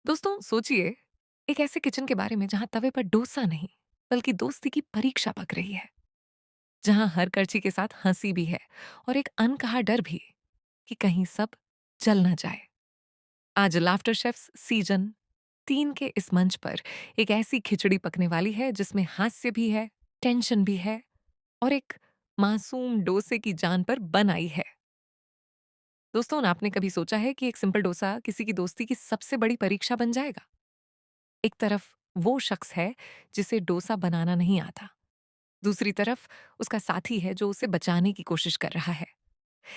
दोस्तों सोचिए, एक ऐसे किचन के बारे में जहां तवे पर डोसा नहीं बल्कि दोस्ती की परीक्षा पक रही है। जहां हर करछी के साथ हंसी भी है और एक अनकहा डर भी कि कहीं सब जल ना जाए। आज लाफ्टर शेफ्स सीजन 3 के इस मंच पर एक ऐसी खिचड़ी पकने वाली है जिसमें हास्य भी है, टेंशन भी है और एक मासूम डोसे की जान पर बन आई है। दोस्तों, आपने कभी सोचा है कि एक सिंपल डोसा किसी की दोस्ती की सबसे बड़ी परीक्षा बन जाएगा? एक तरफ वो शख्स है जिसे डोसा बनाना नहीं आता, दूसरी तरफ उसका साथी है जो उसे बचाने की कोशिश कर रहा है।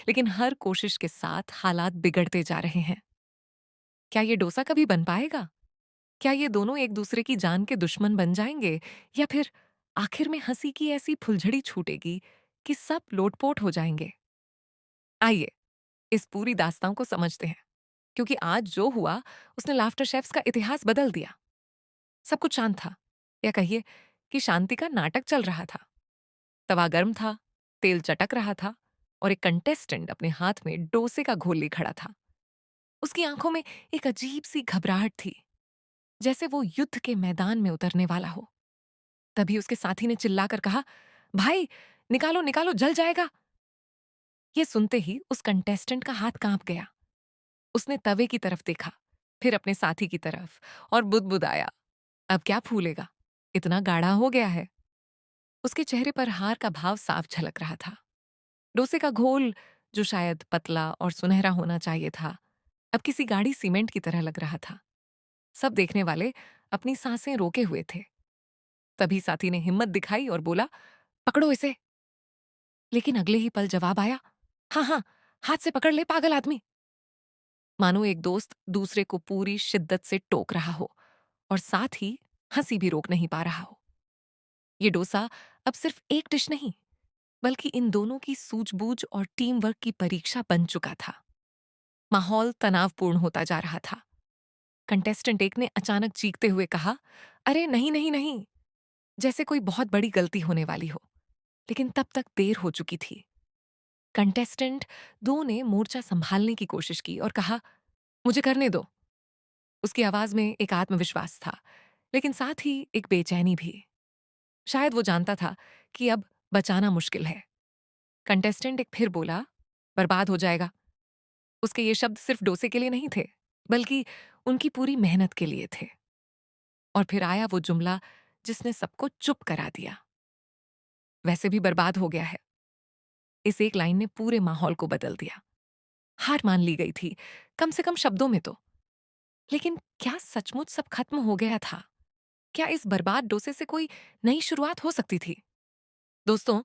लेकिन हर कोशिश के साथ हालात बिगड़ते जा रहे हैं। क्या ये डोसा कभी बन पाएगा? क्या ये दोनों एक दूसरे की जान के दुश्मन बन जाएंगे, या फिर आखिर में हंसी की ऐसी फुलझड़ी छूटेगी कि सब लोटपोट हो जाएंगे? आइए इस पूरी दास्तां को समझते हैं, क्योंकि आज जो हुआ उसने लाफ्टर शेफ्स का इतिहास बदल दिया। सब कुछ शांत था, या कहिए कि शांति का नाटक चल रहा था। तवा गर्म था, तेल चटक रहा था और एक कंटेस्टेंट अपने हाथ में डोसे का घोल लिए खड़ा था। उसकी आंखों में एक अजीब सी घबराहट थी, जैसे वो युद्ध के मैदान में उतरने वाला हो। तभी उसके साथी ने चिल्लाकर कहा, भाई, निकालो निकालो, जल जाएगा। ये सुनते ही उस कंटेस्टेंट का हाथ कांप गया। उसने तवे की तरफ देखा, फिर अपने साथी की तरफ, और बुदबुदाया, अब क्या फूलेगा, इतना गाढ़ा हो गया है। उसके चेहरे पर हार का भाव साफ झलक रहा था। डोसे का घोल, जो शायद पतला और सुनहरा होना चाहिए था, अब किसी गाढ़ी सीमेंट की तरह लग रहा था। सब देखने वाले अपनी सांसें रोके हुए थे। तभी साथी ने हिम्मत दिखाई और बोला, पकड़ो इसे। लेकिन अगले ही पल जवाब आया, हाँ हाँ, हाथ से पकड़ ले पागल आदमी। मानो एक दोस्त दूसरे को पूरी शिद्दत से टोक रहा हो और साथ ही हंसी भी रोक नहीं पा रहा हो। ये डोसा अब सिर्फ एक डिश नहीं, बल्कि इन दोनों की सूझबूझ और टीम वर्क की परीक्षा बन चुका था। माहौल तनावपूर्ण होता जा रहा था। कंटेस्टेंट एक ने अचानक चीखते हुए कहा, अरे नहीं नहीं नहीं, जैसे कोई बहुत बड़ी गलती होने वाली हो। लेकिन तब तक देर हो चुकी थी। कंटेस्टेंट 2 ने मोर्चा संभालने की कोशिश की और कहा, मुझे करने दो। उसकी आवाज में एक आत्मविश्वास था, लेकिन साथ ही एक बेचैनी भी। शायद वो जानता था कि अब बचाना मुश्किल है। कंटेस्टेंट एक फिर बोला, बर्बाद हो जाएगा। उसके ये शब्द सिर्फ डोसे के लिए नहीं थे, बल्कि उनकी पूरी मेहनत के लिए थे। और फिर आया वो जुमला जिसने सबको चुप करा दिया, वैसे भी बर्बाद हो गया है। इस एक लाइन ने पूरे माहौल को बदल दिया। हार मान ली गई थी, कम से कम शब्दों में तो। लेकिन क्या सचमुच सब खत्म हो गया था? क्या इस बर्बाद डोसे से कोई नई शुरुआत हो सकती थी? दोस्तों,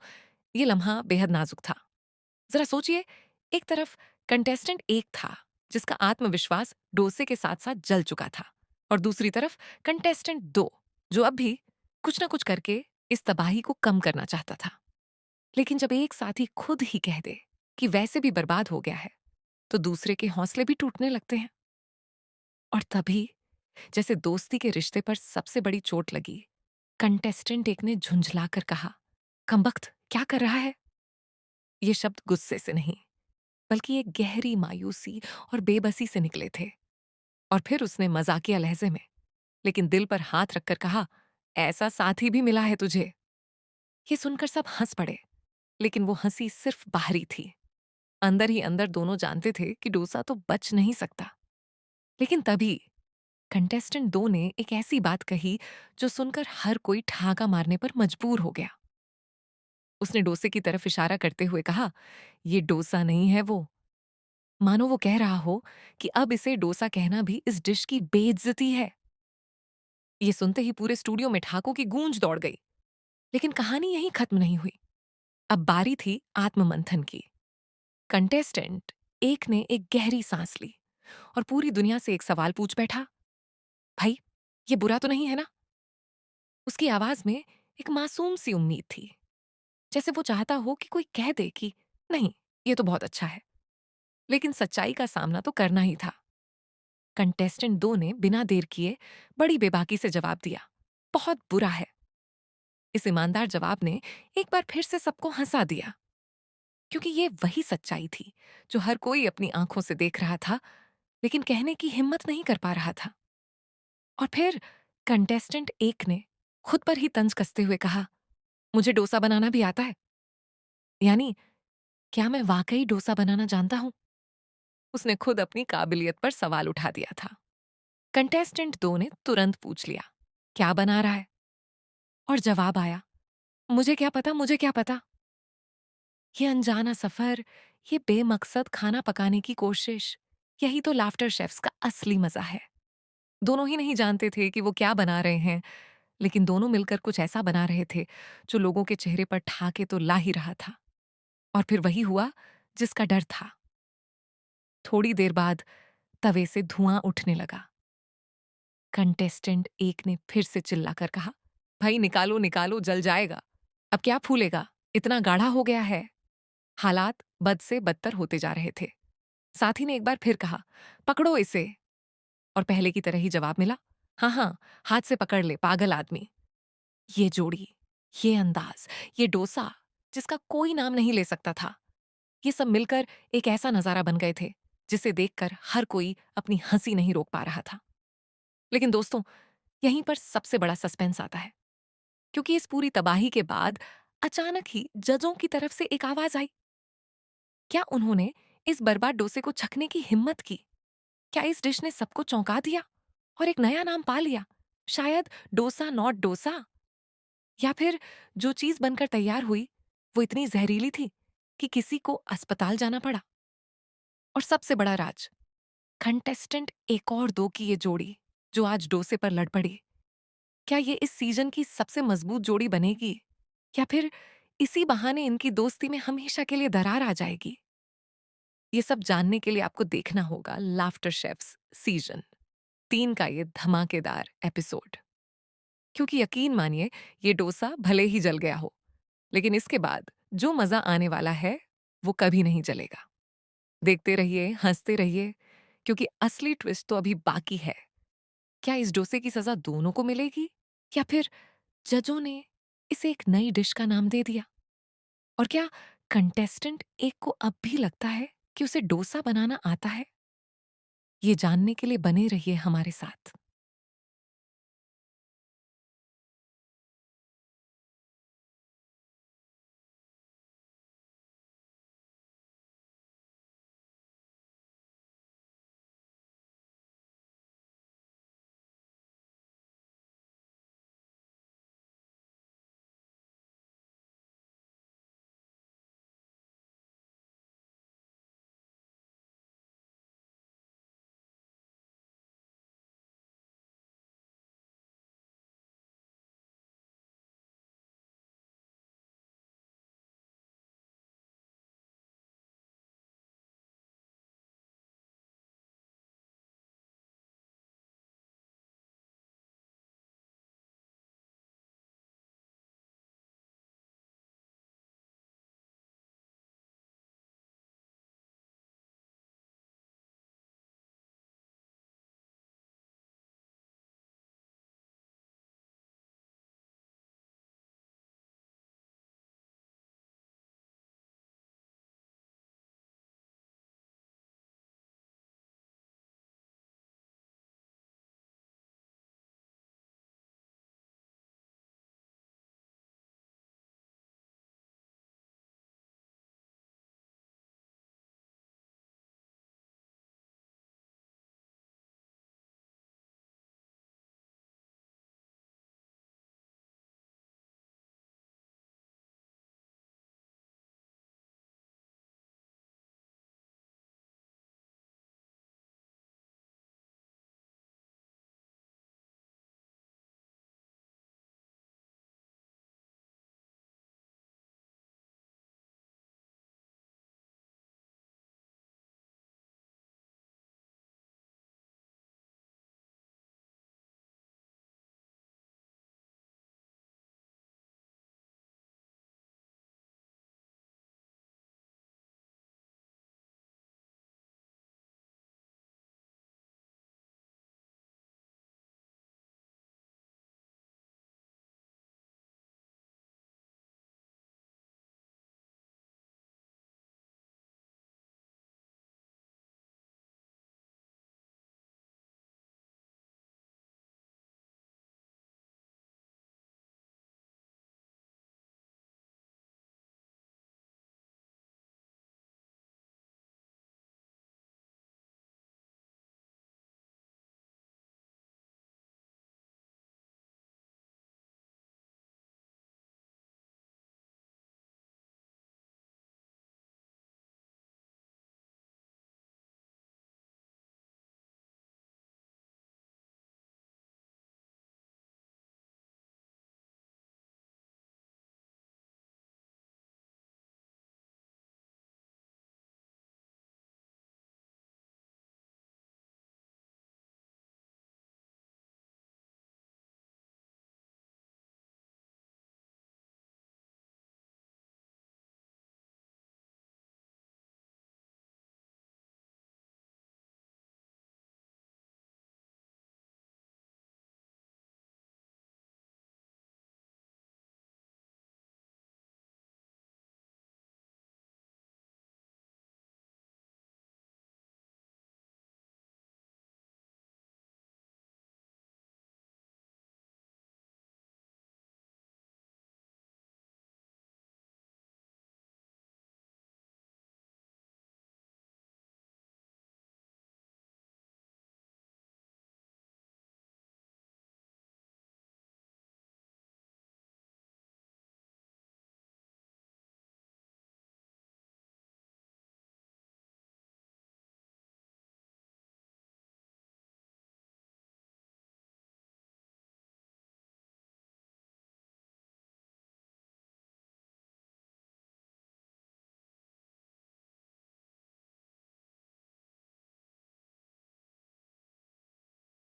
ये लम्हा बेहद नाजुक था। जरा सोचिए, एक तरफ कंटेस्टेंट एक था जिसका आत्मविश्वास डोसे के साथ साथ जल चुका था, और दूसरी तरफ कंटेस्टेंट 2 जो अब भी कुछ ना कुछ करके इस तबाही को कम करना चाहता था। लेकिन जब एक साथी खुद ही कह दे कि वैसे भी बर्बाद हो गया है, तो दूसरे के हौसले भी टूटने लगते हैं। और तभी, जैसे दोस्ती के रिश्ते पर सबसे बड़ी चोट लगी, कंटेस्टेंट एक ने झुंझलाकर कहा, कमबख्त, क्या कर रहा है? ये शब्द गुस्से से नहीं, बल्कि एक गहरी मायूसी और बेबसी से निकले थे। और फिर उसने मजाकिया लहजे में, लेकिन दिल पर हाथ रखकर कहा, ऐसा साथी भी मिला है तुझे। ये सुनकर सब हंस पड़े, लेकिन वो हंसी सिर्फ बाहरी थी। अंदर ही अंदर दोनों जानते थे कि डोसा तो बच नहीं सकता। लेकिन तभी कंटेस्टेंट 2 ने एक ऐसी बात कही जो सुनकर हर कोई ठहाका मारने पर मजबूर हो गया। उसने डोसे की तरफ इशारा करते हुए कहा, ये डोसा नहीं है वो। मानो वो कह रहा हो कि अब इसे डोसा कहना भी इस डिश की बेइज्जती है। ये सुनते ही पूरे स्टूडियो में ठहाकों की गूंज दौड़ गई। लेकिन कहानी यहीं खत्म नहीं हुई। अब बारी थी आत्ममंथन की। कंटेस्टेंट 1 ने एक गहरी सांस ली और पूरी दुनिया से एक सवाल पूछ बैठा, भाई, ये बुरा तो नहीं है ना? उसकी आवाज में एक मासूम सी उम्मीद थी, जैसे वो चाहता हो कि कोई कह दे कि नहीं, ये तो बहुत अच्छा है। लेकिन सच्चाई का सामना तो करना ही था। कंटेस्टेंट 2 ने बिना देर किए बड़ी बेबाकी से जवाब दिया, बहुत बुरा है। इस ईमानदार जवाब ने एक बार फिर से सबको हंसा दिया, क्योंकि ये वही सच्चाई थी जो हर कोई अपनी आंखों से देख रहा था, लेकिन कहने की हिम्मत नहीं कर पा रहा था। और फिर कंटेस्टेंट एक ने खुद पर ही तंज कसते हुए कहा, मुझे डोसा बनाना भी आता है। यानी क्या मैं वाकई डोसा बनाना जानता हूं? उसने खुद अपनी काबिलियत पर सवाल उठा दिया था। कंटेस्टेंट दो ने तुरंत पूछ लिया, क्या बना रहा है? और जवाब आया, मुझे क्या पता, मुझे क्या पता। ये अनजाना सफर, ये बेमकसद खाना पकाने की कोशिश, यही तो लाफ्टर शेफ्स का असली मजा है। दोनों ही नहीं जानते थे कि वो क्या बना रहे हैं, लेकिन दोनों मिलकर कुछ ऐसा बना रहे थे जो लोगों के चेहरे पर ठाके तो ला ही रहा था। और फिर वही हुआ जिसका डर था। थोड़ी देर बाद तवे से धुआं उठने लगा। कंटेस्टेंट एक ने फिर से चिल्लाकर कहा, भाई निकालो निकालो, जल जाएगा। अब क्या फूलेगा, इतना गाढ़ा हो गया है। हालात बद से बदतर होते जा रहे थे। साथी ने एक बार फिर कहा, पकड़ो इसे। और पहले की तरह ही जवाब मिला, हाँ हाँ, हाथ से पकड़ ले पागल आदमी। ये जोड़ी, ये अंदाज, ये डोसा जिसका कोई नाम नहीं ले सकता था, ये सब मिलकर एक ऐसा नजारा बन गए थे जिसे देखकर हर कोई अपनी हंसी नहीं रोक पा रहा था। लेकिन दोस्तों, यहीं पर सबसे बड़ा सस्पेंस आता है, क्योंकि इस पूरी तबाही के बाद अचानक ही जजों की तरफ से एक आवाज आई। क्या उन्होंने इस बर्बाद डोसे को छकने की हिम्मत की? क्या इस डिश ने सबको चौंका दिया और एक नया नाम पा लिया? शायद डोसा नॉट डोसा। या फिर जो चीज बनकर तैयार हुई वो इतनी जहरीली थी कि किसी को अस्पताल जाना पड़ा। और सबसे बड़ा राज, कंटेस्टेंट एक और दो की ये जोड़ी जो आज डोसे पर लड़ पड़ी, क्या ये इस सीजन की सबसे मजबूत जोड़ी बनेगी, या फिर इसी बहाने इनकी दोस्ती में हमेशा के लिए दरार आ जाएगी? ये सब जानने के लिए आपको देखना होगा लाफ्टर शेफ्स सीजन 3 का ये धमाकेदार एपिसोड। क्योंकि यकीन मानिए, ये डोसा भले ही जल गया हो, लेकिन इसके बाद जो मजा आने वाला है वो कभी नहीं जलेगा। देखते रहिए, हंसते रहिए, क्योंकि असली ट्विस्ट तो अभी बाकी है। क्या इस डोसे की सजा दोनों को मिलेगी, या फिर जजों ने इसे एक नई डिश का नाम दे दिया? और क्या कंटेस्टेंट एक को अब भी लगता है कि उसे डोसा बनाना आता है? ये जानने के लिए बने रहिए हमारे साथ।